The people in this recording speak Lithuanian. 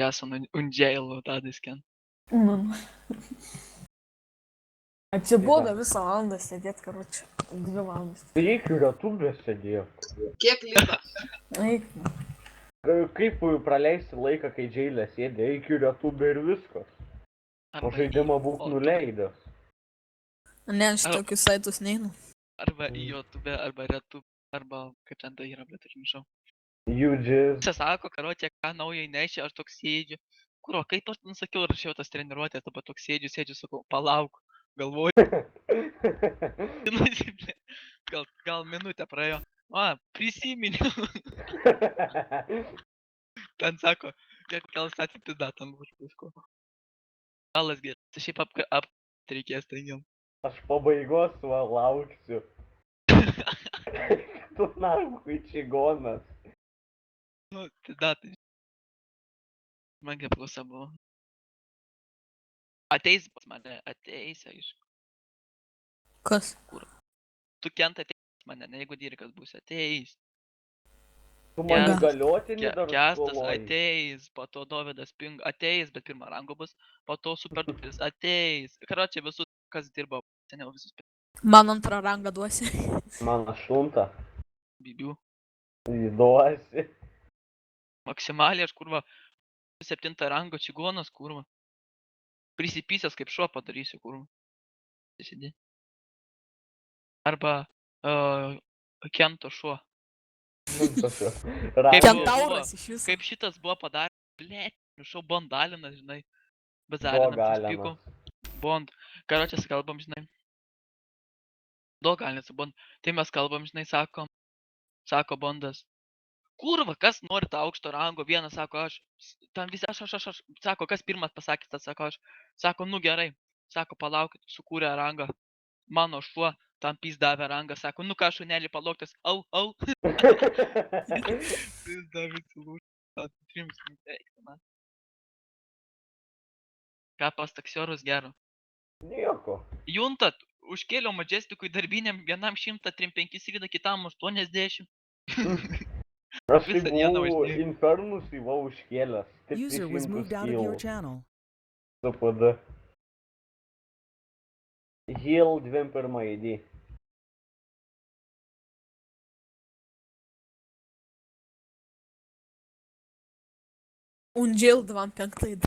Ясно, un jail tą disken. Nu. Atsibodo visą valandą sėdėt, karoči. 2 valandas. Reikia ratubę sėdėjo. Kiek liko? Eik. Kaip praleisti laiką, kai džeilė sėdė, reikia ratubę ir viskas. O žaidimą būk nuleidęs. Ne, aš tokius saitus neinu. Arba į YouTube, arba Retube, arba kaip ten tai yra, bet aš nežinau. Judges. Čia sako, karočią, ką naują įnešė, aš toks sėdžiu. Kuro, kaip aš nusakiau, rašiau tas treniruotės, dabar toks sėdžiu, sakau, palauk, galvoju. Gal minutę praėjo. O, prisiminiau. Ten sako, kiek gal atsipida tam kažko. Galas gerai. Tai šiaip reikės tai jam. Aš pabaigos lauksiu. Tu narvui čigonas. Nu, tada tai. Man geplausa buvo. Ateis pas mane, ateis, aišku. Kas? Tu Kent ateis pas mane, ne jeigu Dirikas būsi, ateis. Tu man įgaliotinį dar Kestas skovoji. ateis, po to Dovydas Ping ateis, bet pirmą rango bus, po to Super Duperis ateis. Karočią visus, kas dirbo, seniau visus Man antrą rangą duosi. Man 8. bibių. Įduosi. Maksimaliai aš kurva 7 rango čigonas kurva. Prisipysęs kaip šuo padarysiu kurva. Sėdi. Arba Kento šuo. Kentauras iš viso. Kaip šitas buvo padaręs, blėt, šau Bondalinas, žinai. Bezarinam pyko. Bond. Karočias kalbam, žinai. Galinas su Bond. Tai mes kalbam, žinai, sako Bondas. Kurva, kas nori tą aukšto rango? Vienas sako aš. Tam visi aš. Sako, kas pirmas pasakė, tas sako aš. Sako, nu gerai. Sako, palaukit, sukūrė rangą. Mano šuo tam davė rangą. Sako, nu ką šunelį palauktas. Au. Jis davė cilūšą. Ką pas taksiorus gero? Nieko. Juntat, užkėliau Majestikui darbiniam vienam 135 rydą, kitam 80. Aš Visą tai dieną buvau važinėju. Infernus įvau užkėlęs. Tik User was 300 moved out of your heal. channel. CPD. Heal 21 ID. Unjail 25.